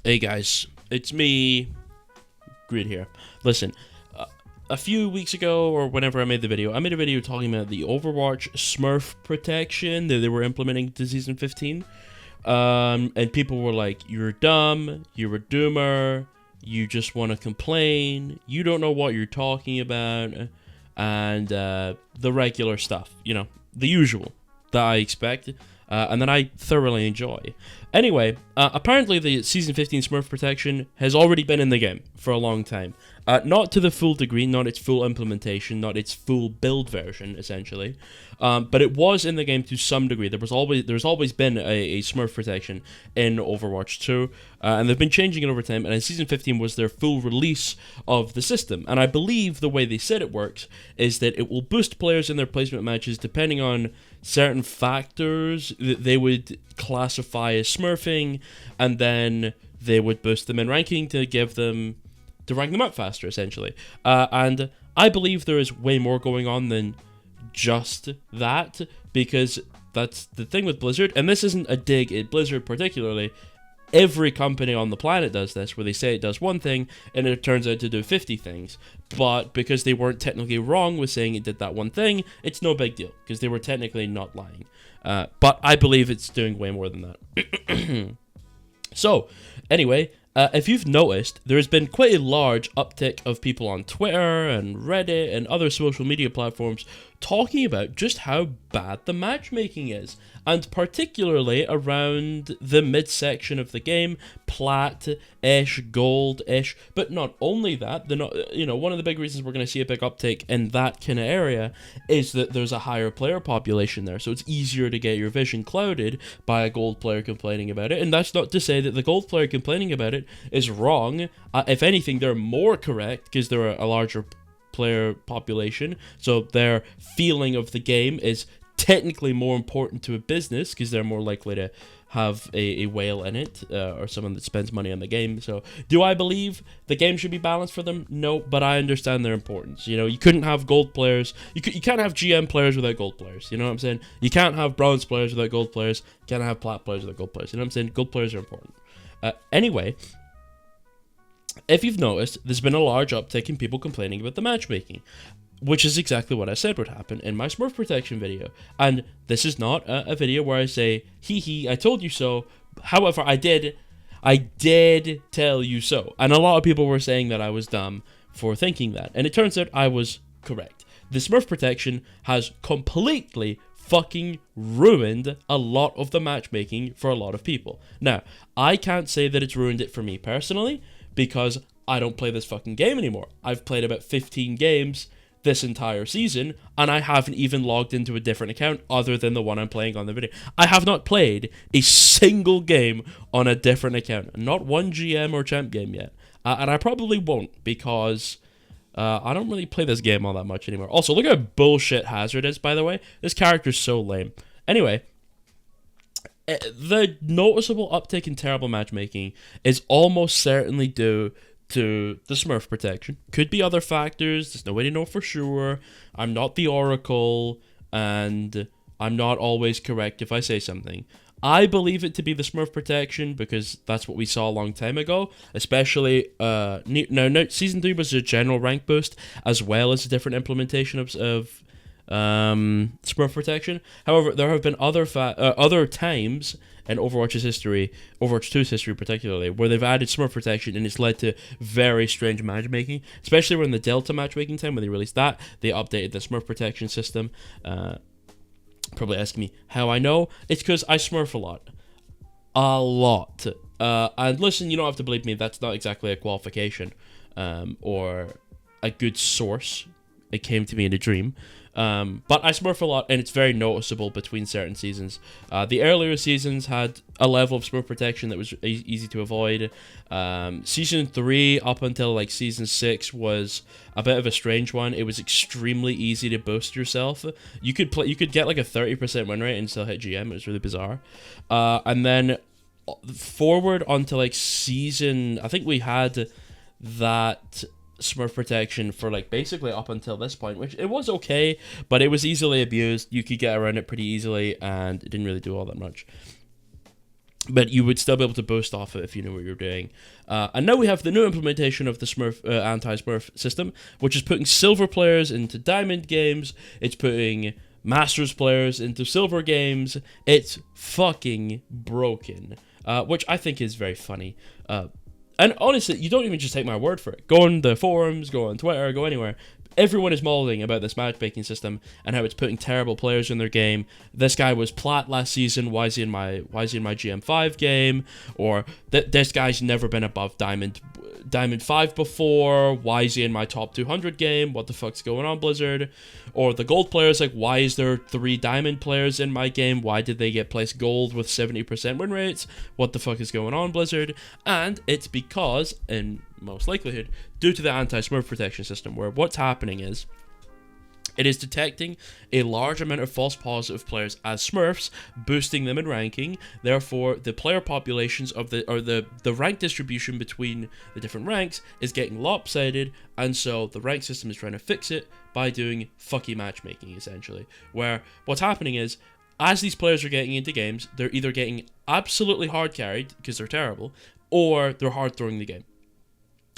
Hey guys, it's me, Grid here. Listen, a few weeks ago, or whenever I made the video, I made a video talking about the Overwatch Smurf protection that they were implementing to Season 15. And people were like, you're dumb, you're a doomer, you just want to complain, you don't know what you're talking about, and the regular stuff, you know, the usual that I expect. And that I thoroughly enjoy. Anyway, apparently the Season 15 Smurf protection has already been in the game for a long time. Not to the full degree, not its full implementation, not its full build version, essentially. But it was in the game to some degree. There's always been a Smurf protection in Overwatch 2, and they've been changing it over time, and in Season 15 was their full release of the system. And I believe the way they said it works is that it will boost players in their placement matches depending on certain factors that they would classify as smurfing, and then they would boost them in ranking to rank them up faster, essentially. And I believe there is way more going on than just that, because that's the thing with Blizzard, and this isn't a dig at Blizzard particularly. Every company on the planet does this, where they say it does one thing, and it turns out to do 50 things. But because they weren't technically wrong with saying it did that one thing, it's no big deal, because they were technically not lying. But I believe it's doing way more than that. So, anyway, if you've noticed, there has been quite a large uptick of people on Twitter and Reddit and other social media platforms talking about just how bad the matchmaking is, and particularly around the midsection of the game, plat-ish, gold-ish. But not only that, one of the big reasons we're going to see a big uptick in that kind of area is that there's a higher player population there, so it's easier to get your vision clouded by a gold player complaining about it. And that's not to say that the gold player complaining about it is wrong. If anything, they're more correct because they're a larger player population, so their feeling of the game is technically more important to a business because they're more likely to have a whale in it, or someone that spends money on the game. So do I believe the game should be balanced for them? No, but I understand their importance. You know, you couldn't have gold players, you can't have GM players without gold players, you know what I'm saying? You can't have bronze players without gold players, you can't have plat players without gold players, you know what I'm saying? Gold players are important. Anyway, if you've noticed, there's been a large uptick in people complaining about the matchmaking, which is exactly what I said would happen in my Smurf protection video. And this is not a video where I say, hee hee, I told you so. However, I did tell you so. And a lot of people were saying that I was dumb for thinking that. And it turns out I was correct. The Smurf protection has completely fucking ruined a lot of the matchmaking for a lot of people. Now, I can't say that it's ruined it for me personally, because I don't play this fucking game anymore. I've played about 15 games this entire season, and I haven't even logged into a different account other than the one I'm playing on the video. I have not played a single game on a different account. Not one GM or champ game yet. And I probably won't, because I don't really play this game all that much anymore. Also, look how bullshit Hazard is, by the way. This character's so lame. Anyway, the noticeable uptick in terrible matchmaking is almost certainly due to the Smurf protection. Could be other factors, there's no way to know for sure. I'm not the Oracle, and I'm not always correct if I say something. I believe it to be the Smurf protection because that's what we saw a long time ago, especially, now Season 3 was a general rank boost, as well as a different implementation of Smurf protection. However, there have been other times in Overwatch's history, Overwatch 2's history particularly, where they've added Smurf protection and it's led to very strange matchmaking, especially when the Delta matchmaking time, when they released that, they updated the Smurf protection system. Probably asking me how I know. It's because I Smurf a lot. A lot. And listen, you don't have to believe me, that's not exactly a qualification or a good source. It came to me in a dream. But I Smurf a lot, and it's very noticeable between certain seasons. The earlier seasons had a level of Smurf protection that was easy to avoid. Season 3 up until like Season 6 was a bit of a strange one. It was extremely easy to boost yourself. You could get like a 30% win rate and still hit GM. It was really bizarre. And then forward onto like season, I think we had that Smurf protection for like basically up until this point, which it was okay, but it was easily abused. You could get around it pretty easily, and it didn't really do all that much. but you would still be able to boost off it if you knew what you're doing. And now we have the new implementation of the Smurf anti-smurf system, which is putting silver players into diamond games. It's putting masters players into silver games. It's fucking broken, which I think is very funny. And honestly, you don't even just take my word for it. Go on the forums, go on Twitter, go anywhere. Everyone is mauling about this matchmaking system and how it's putting terrible players in their game. This guy was plat last season. Why is he in my GM5 game? Or this guy's never been above Diamond 5 before. Why is he in my top 200 game? What the fuck's going on, Blizzard? Or the gold players, like, why is there 3 diamond players in my game? Why did they get placed gold with 70% win rates? What the fuck is going on, Blizzard? And it's because, in most likelihood, due to the anti-smurf protection system, where what's happening is it is detecting a large amount of false positive players as Smurfs, boosting them in ranking. Therefore, the player populations of the rank distribution between the different ranks is getting lopsided, and so the rank system is trying to fix it by doing fucky matchmaking, essentially. Where what's happening is, as these players are getting into games, they're either getting absolutely hard carried because they're terrible, or they're hard throwing the game.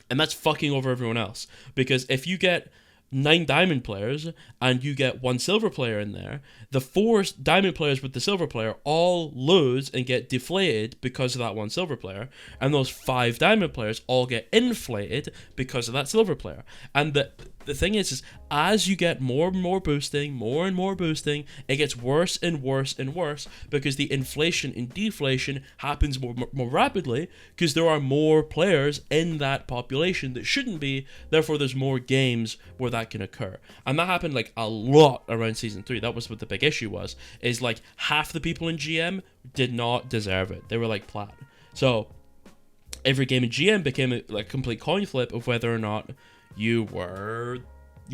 And that's fucking over everyone else. Because if you get 9 diamond players and you get 1 silver player in there, the 4 diamond players with the silver player all lose and get deflated because of that 1 silver player, and those 5 diamond players all get inflated because of that silver player. And the thing is as you get more and more boosting, it gets worse and worse and worse, because the inflation and deflation happens more rapidly because there are more players in that population that shouldn't be. Therefore, there's more games where that can occur. And that happened like a lot around Season 3. That was what the big issue was, is like half the people in GM did not deserve it. They were like plat. So every game in GM became a complete coin flip of whether or not you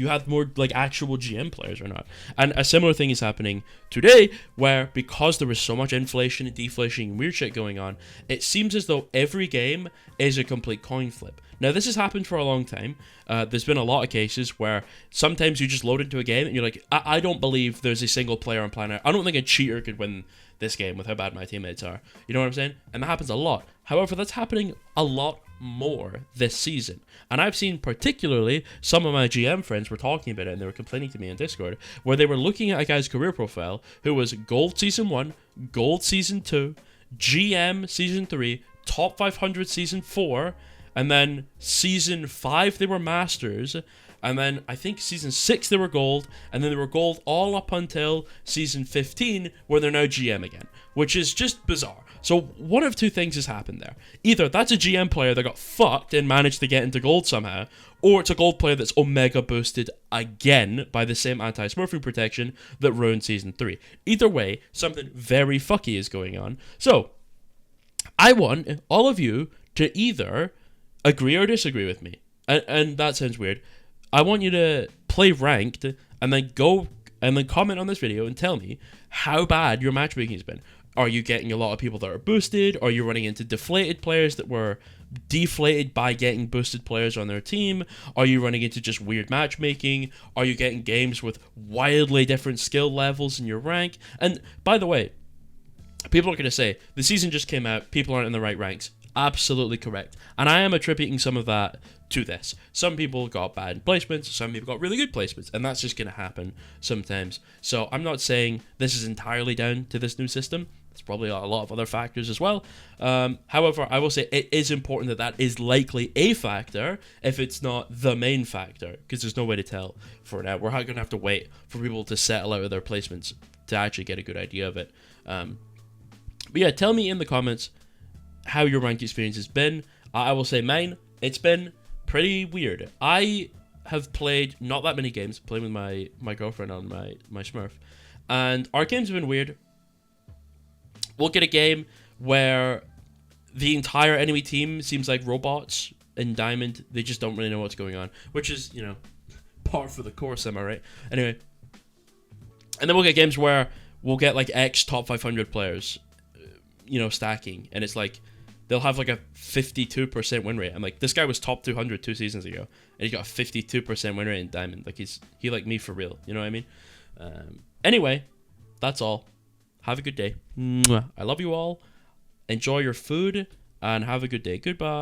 had more like actual GM players or not. And a similar thing is happening today, where because there was so much inflation and deflation and weird shit going on, it seems as though every game is a complete coin flip. Now, this has happened for a long time. There's been a lot of cases where sometimes you just load into a game and you're like, I don't believe there's a single player on planet. I don't think a cheater could win this game with how bad my teammates are. You know what I'm saying? And that happens a lot. However, that's happening a lot more this season. And I've seen particularly some of my GM friends were talking about it, and they were complaining to me on Discord, where they were looking at a guy's career profile who was Gold Season 1, Gold Season 2, GM Season 3, Top 500 Season 4, and then Season 5 they were Masters, and then I think Season 6 they were Gold, and then they were Gold all up until Season 15, where they're now GM again, which is just bizarre. So one of two things has happened there. Either that's a GM player that got fucked and managed to get into Gold somehow, or it's a Gold player that's Omega boosted again by the same anti-smurfing protection that ruined Season 3. Either way, something very fucky is going on. So, I want all of you to either agree or disagree with me. And that sounds weird. I want you to play ranked and then go and then comment on this video and tell me how bad your matchmaking has been. Are you getting a lot of people that are boosted? Are you running into deflated players that were deflated by getting boosted players on their team? Are you running into just weird matchmaking? Are you getting games with wildly different skill levels in your rank? And by the way, people are going to say, the season just came out, people aren't in the right ranks. Absolutely correct. And I am attributing some of that to this. Some people got bad placements, some people got really good placements, and that's just going to happen sometimes. So I'm not saying this is entirely down to this new system. There's probably a lot of other factors as well. However, I will say it is important that that is likely a factor if it's not the main factor, because there's no way to tell for now. We're going to have to wait for people to settle out of their placements to actually get a good idea of it. But yeah, tell me in the comments how your rank experience has been. I will say mine, it's been pretty weird. I have played not that many games, playing with my girlfriend on my Smurf, and our games have been weird. We'll get a game where the entire enemy team seems like robots in Diamond. They just don't really know what's going on, which is, you know, par for the course, am I right? Anyway, and then we'll get games where we'll get like X top 500 players, you know, stacking, and it's like they'll have like a 52% win rate. I'm like, this guy was top 200 2 seasons ago, and he's got a 52% win rate in Diamond. Like he like me for real, you know what I mean? Anyway, that's all. Have a good day. Mwah. I love you all. enjoy your food, and have a good day. Goodbye.